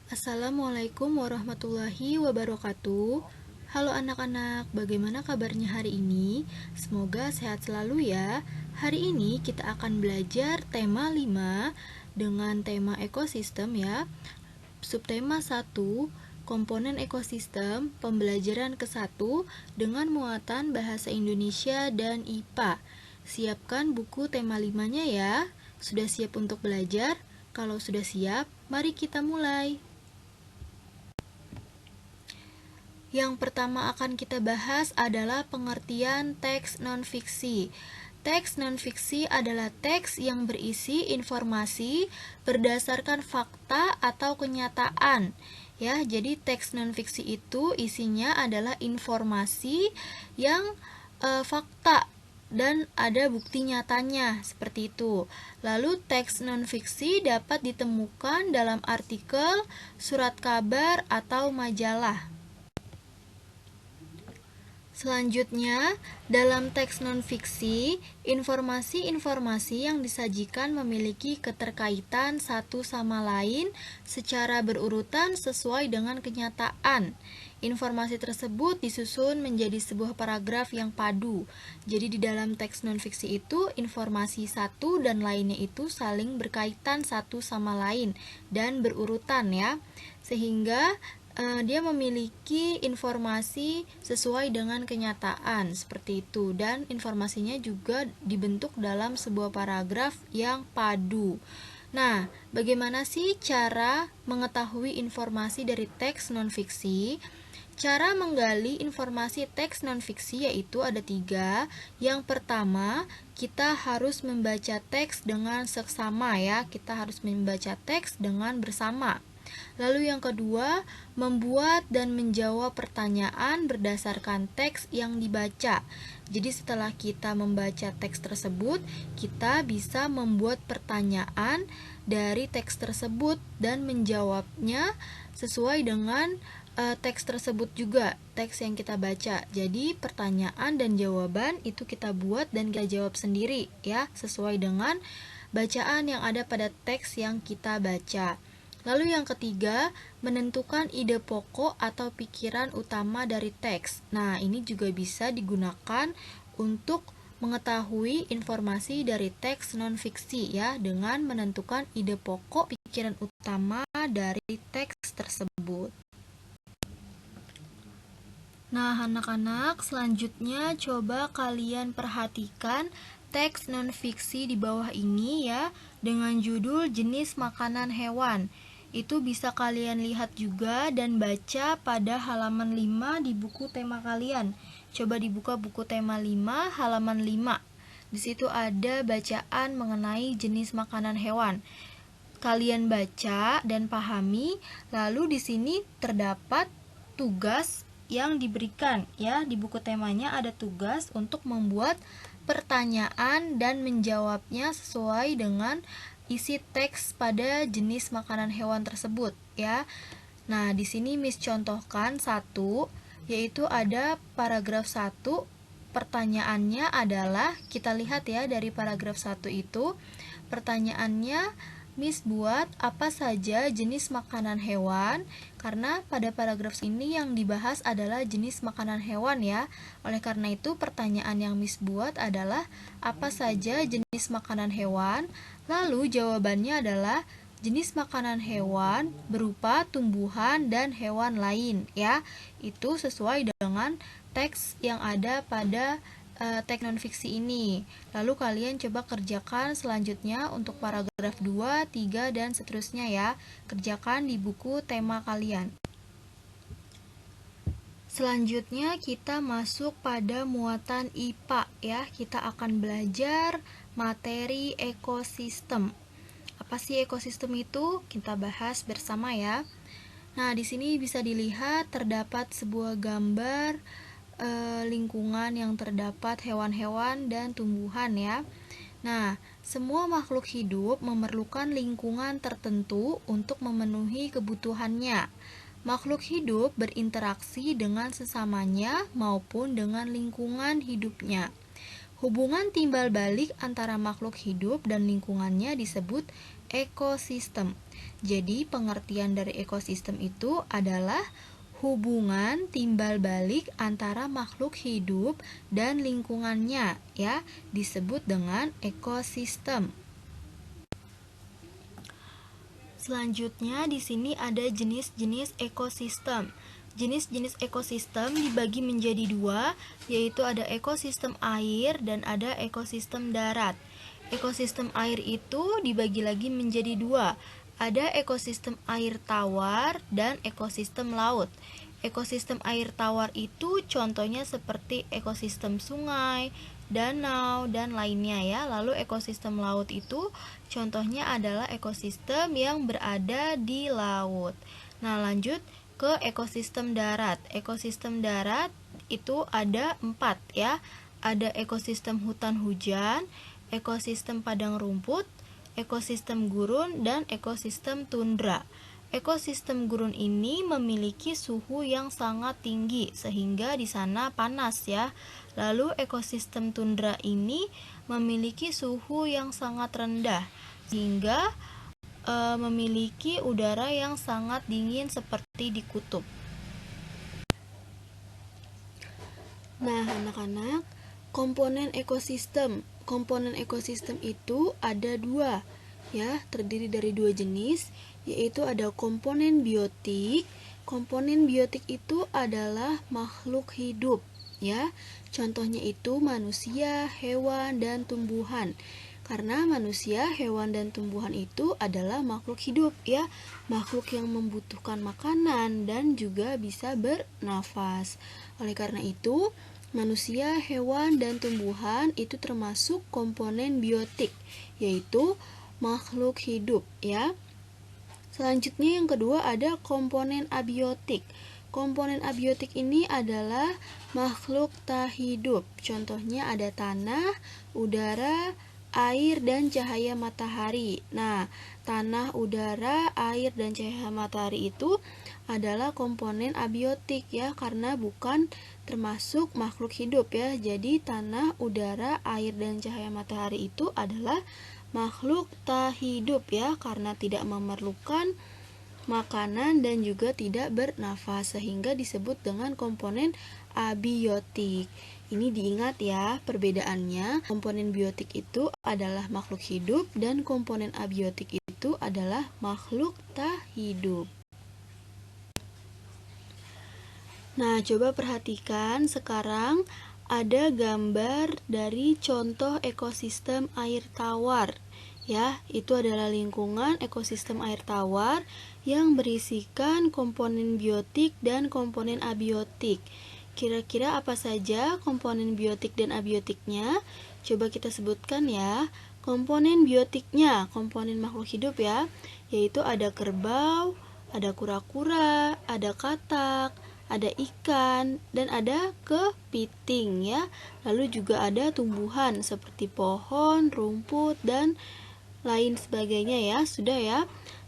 Assalamualaikum warahmatullahi wabarakatuh. Halo anak-anak, bagaimana kabarnya hari ini? Semoga sehat selalu ya. Hari ini kita akan belajar tema 5 dengan tema ekosistem ya. Subtema 1, komponen ekosistem, pembelajaran ke-1 dengan muatan bahasa Indonesia dan IPA. Siapkan buku tema 5-nya ya. Sudah siap untuk belajar? Kalau sudah siap, mari kita mulai. Yang pertama akan kita bahas adalah pengertian teks non-fiksi. Teks non-fiksi adalah teks yang berisi informasi berdasarkan fakta atau kenyataan. Ya, jadi teks non-fiksi itu isinya adalah informasi yang fakta dan ada bukti nyatanya, seperti itu. Lalu teks non-fiksi dapat ditemukan dalam artikel, surat kabar, atau majalah. Selanjutnya, dalam teks non-fiksi, informasi-informasi yang disajikan memiliki keterkaitan satu sama lain secara berurutan sesuai dengan kenyataan. Informasi tersebut disusun menjadi sebuah paragraf yang padu. Jadi di dalam teks non-fiksi itu, informasi satu dan lainnya itu saling berkaitan satu sama lain dan berurutan ya. Sehingga dia memiliki informasi sesuai dengan kenyataan seperti itu, dan informasinya juga dibentuk dalam sebuah paragraf yang padu. Nah, bagaimana sih cara mengetahui informasi dari teks non-fiksi? Cara menggali informasi teks non-fiksi yaitu ada 3. Yang pertama, kita harus membaca teks dengan seksama ya. Kita harus membaca teks dengan bersama. Lalu yang kedua, membuat dan menjawab pertanyaan berdasarkan teks yang dibaca. Jadi setelah kita membaca teks tersebut, kita bisa membuat pertanyaan dari teks tersebut dan menjawabnya sesuai dengan teks tersebut juga, teks yang kita baca. Jadi pertanyaan dan jawaban itu kita buat dan kita jawab sendiri ya, sesuai dengan bacaan yang ada pada teks yang kita baca. Lalu yang ketiga, menentukan ide pokok atau pikiran utama dari teks. Nah, ini juga bisa digunakan untuk mengetahui informasi dari teks non-fiksi ya, dengan menentukan ide pokok pikiran utama dari teks tersebut. Nah, anak-anak, selanjutnya coba kalian perhatikan teks non-fiksi di bawah ini ya, dengan judul jenis makanan hewan. Itu bisa kalian lihat juga dan baca pada halaman 5 di buku tema kalian. Coba dibuka buku tema 5, halaman 5. Di situ ada bacaan mengenai jenis makanan hewan. Kalian baca dan pahami, lalu di sini terdapat tugas yang diberikan ya. Di buku temanya ada tugas untuk membuat pertanyaan dan menjawabnya sesuai dengan isi teks pada jenis makanan hewan tersebut ya. Nah, di sini Miss contohkan 1, yaitu ada paragraf 1. Pertanyaannya adalah, kita lihat ya dari paragraf 1 itu, pertanyaannya Miss buat apa saja jenis makanan hewan, karena pada paragraf ini yang dibahas adalah jenis makanan hewan ya. Oleh karena itu pertanyaan yang Miss buat adalah apa saja jenis makanan hewan. Lalu jawabannya adalah jenis makanan hewan berupa tumbuhan dan hewan lain ya. Itu sesuai dengan teks yang ada pada teks non-fiksi ini. Lalu kalian coba kerjakan selanjutnya untuk paragraf 2, 3, dan seterusnya ya. Kerjakan di buku tema kalian. Selanjutnya kita masuk pada muatan IPA ya. Kita akan belajar materi ekosistem. Apa sih ekosistem itu? Kita bahas bersama ya. Nah, di sini bisa dilihat terdapat sebuah gambar lingkungan yang terdapat hewan-hewan dan tumbuhan ya. Nah, semua makhluk hidup memerlukan lingkungan tertentu untuk memenuhi kebutuhannya. Makhluk hidup berinteraksi dengan sesamanya maupun dengan lingkungan hidupnya. Hubungan timbal balik antara makhluk hidup dan lingkungannya disebut ekosistem. Jadi, pengertian dari ekosistem itu adalah hubungan timbal balik antara makhluk hidup dan lingkungannya, ya, disebut dengan ekosistem. Selanjutnya di sini ada jenis-jenis ekosistem. Jenis-jenis ekosistem dibagi menjadi dua, yaitu ada ekosistem air dan ada ekosistem darat. Ekosistem air itu dibagi lagi menjadi dua, ada ekosistem air tawar dan ekosistem laut. Ekosistem air tawar itu contohnya seperti ekosistem sungai, danau, dan lainnya ya. Lalu ekosistem laut itu contohnya adalah ekosistem yang berada di laut. Nah, lanjut ke ekosistem darat. Ekosistem darat itu ada 4 ya. Ada ekosistem hutan hujan, ekosistem padang rumput, ekosistem gurun, dan ekosistem tundra. Ekosistem gurun ini memiliki suhu yang sangat tinggi sehingga di sana panas ya. Lalu ekosistem tundra ini memiliki suhu yang sangat rendah sehingga memiliki udara yang sangat dingin seperti di kutub. Nah, anak-anak, komponen ekosistem. Komponen ekosistem itu ada dua, ya, terdiri dari dua jenis, yaitu ada komponen biotik. Komponen biotik itu adalah makhluk hidup, ya. Contohnya itu manusia, hewan, dan tumbuhan. Karena manusia, hewan, dan tumbuhan itu adalah makhluk hidup ya, makhluk yang membutuhkan makanan dan juga bisa bernafas. Oleh karena itu, manusia, hewan, dan tumbuhan itu termasuk komponen biotik, yaitu makhluk hidup ya. Selanjutnya yang kedua ada komponen abiotik. Komponen abiotik ini adalah makhluk tak hidup. Contohnya ada tanah, udara, air, dan cahaya matahari. Nah, tanah, udara, air, dan cahaya matahari itu adalah komponen abiotik ya, karena bukan termasuk makhluk hidup ya. Jadi tanah, udara, air, dan cahaya matahari itu adalah makhluk tak hidup ya, karena tidak memerlukan makanan dan juga tidak bernafas sehingga disebut dengan komponen abiotik. Ini diingat ya perbedaannya. Komponen biotik itu adalah makhluk hidup dan komponen abiotik itu adalah makhluk tak hidup. Nah, coba perhatikan sekarang ada gambar dari contoh ekosistem air tawar. Ya, itu adalah lingkungan ekosistem air tawar yang berisikan komponen biotik dan komponen abiotik. Kira-kira apa saja komponen biotik dan abiotiknya? Coba kita sebutkan ya. Komponen biotiknya, komponen makhluk hidup ya, yaitu ada kerbau, ada kura-kura, ada katak, ada ikan, dan ada kepiting ya. Lalu juga ada tumbuhan seperti pohon, rumput, dan lain sebagainya ya. Sudah ya.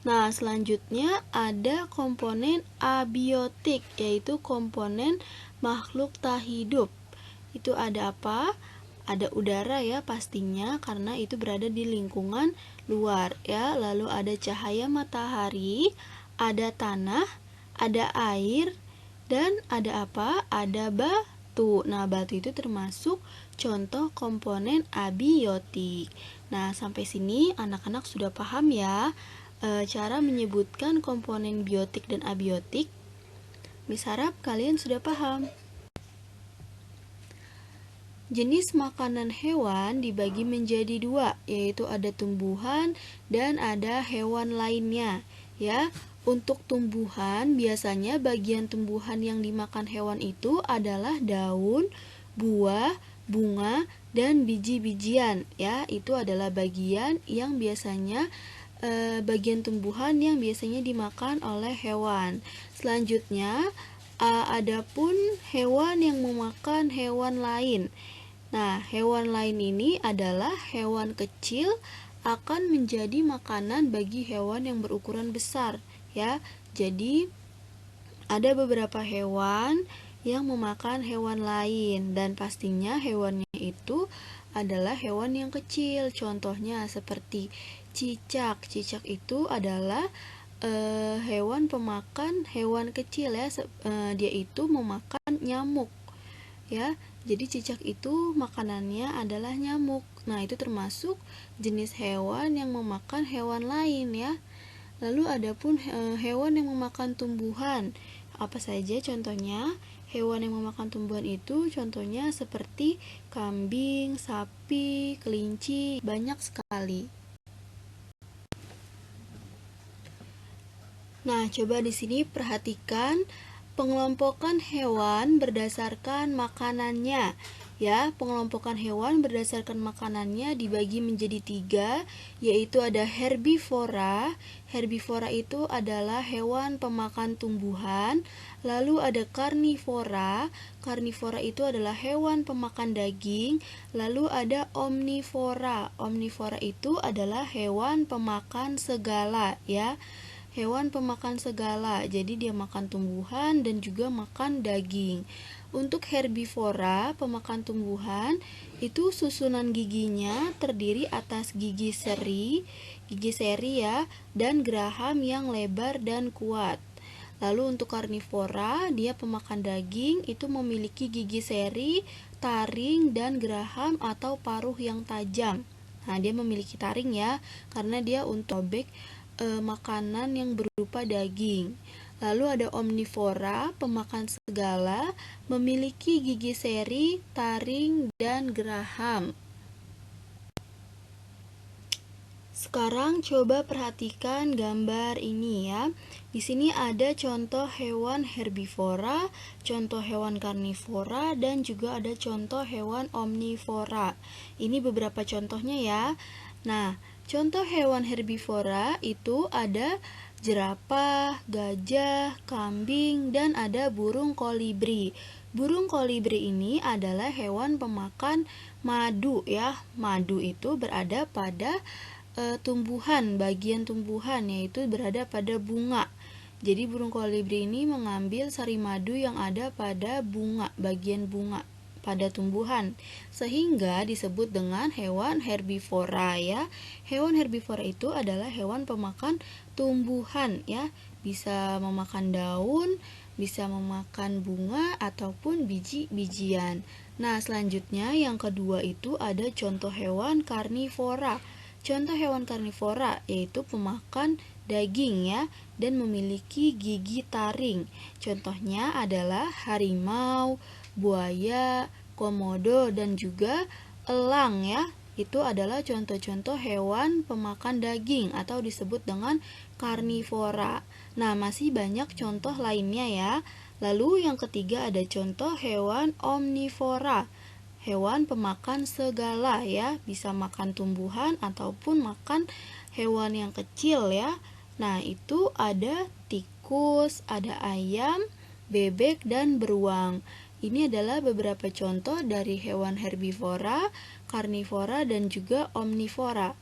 Nah, selanjutnya ada komponen abiotik, yaitu komponen makhluk tak hidup. Itu ada apa? Ada udara ya pastinya, karena itu berada di lingkungan luar ya. Lalu ada cahaya matahari, ada tanah, ada air, dan ada apa? Ada batu. Nah, batu itu termasuk contoh komponen abiotik. Nah, sampai sini anak-anak sudah paham ya cara menyebutkan komponen biotik dan abiotik. Miss harap kalian sudah paham. Jenis makanan hewan dibagi menjadi dua, yaitu ada tumbuhan dan ada hewan lainnya. Ya, untuk tumbuhan biasanya bagian tumbuhan yang dimakan hewan itu adalah daun, buah, bunga, dan biji-bijian ya. Itu adalah bagian yang biasanya bagian tumbuhan yang biasanya dimakan oleh hewan. Selanjutnya adapun hewan yang memakan hewan lain. Nah, hewan lain ini adalah hewan kecil akan menjadi makanan bagi hewan yang berukuran besar ya. Jadi ada beberapa hewan yang memakan hewan lain dan pastinya hewannya itu adalah hewan yang kecil. Contohnya seperti cicak. Cicak itu adalah hewan pemakan hewan kecil ya. Dia itu memakan nyamuk ya. Jadi cicak itu makanannya adalah nyamuk. Nah, itu termasuk jenis hewan yang memakan hewan lain ya. Lalu adapun hewan yang memakan tumbuhan. Apa saja contohnya? Hewan yang memakan tumbuhan itu contohnya seperti kambing, sapi, kelinci, banyak sekali. Nah, coba di sini perhatikan pengelompokan hewan berdasarkan makanannya. Ya, pengelompokan hewan berdasarkan makanannya dibagi menjadi 3, yaitu ada herbivora. Herbivora itu adalah hewan pemakan tumbuhan. Lalu ada karnivora. Karnivora itu adalah hewan pemakan daging. Lalu ada omnivora. Omnivora itu adalah hewan pemakan segala, ya. Hewan pemakan segala, jadi dia makan tumbuhan dan juga makan daging. Untuk herbivora, pemakan tumbuhan, itu susunan giginya terdiri atas gigi seri ya, dan geraham yang lebar dan kuat. Lalu untuk karnivora, dia pemakan daging, itu memiliki gigi seri, taring, dan geraham atau paruh yang tajam. Nah, dia memiliki taring ya, karena dia untuk robek makanan yang berupa daging. Lalu ada omnivora, pemakan segala, memiliki gigi seri, taring, dan geraham. Sekarang coba perhatikan gambar ini ya. Di sini ada contoh hewan herbivora, contoh hewan karnivora, dan juga ada contoh hewan omnivora. Ini beberapa contohnya ya. Nah, contoh hewan herbivora itu ada jerapah, gajah, kambing, dan ada burung kolibri. Burung kolibri ini adalah hewan pemakan madu ya. Madu itu berada pada tumbuhan, bagian tumbuhan, yaitu berada pada bunga. Jadi burung kolibri ini mengambil sari madu yang ada pada bunga, bagian bunga pada tumbuhan, sehingga disebut dengan hewan herbivora ya. Hewan herbivora itu adalah hewan pemakan tumbuhan ya, bisa memakan daun, bisa memakan bunga ataupun biji-bijian. Nah, selanjutnya yang kedua itu ada contoh hewan karnivora. Contoh hewan karnivora yaitu pemakan daging ya, dan memiliki gigi taring. Contohnya adalah harimau, buaya, komodo, dan juga elang ya. Itu adalah contoh-contoh hewan pemakan daging atau disebut dengan karnivora. Nah, masih banyak contoh lainnya ya. Lalu yang ketiga ada contoh hewan omnivora. Hewan pemakan segala ya, bisa makan tumbuhan ataupun makan hewan yang kecil ya. Nah, itu ada tikus, ada ayam, bebek, dan beruang. Ini adalah beberapa contoh dari hewan herbivora, karnivora, dan juga omnivora.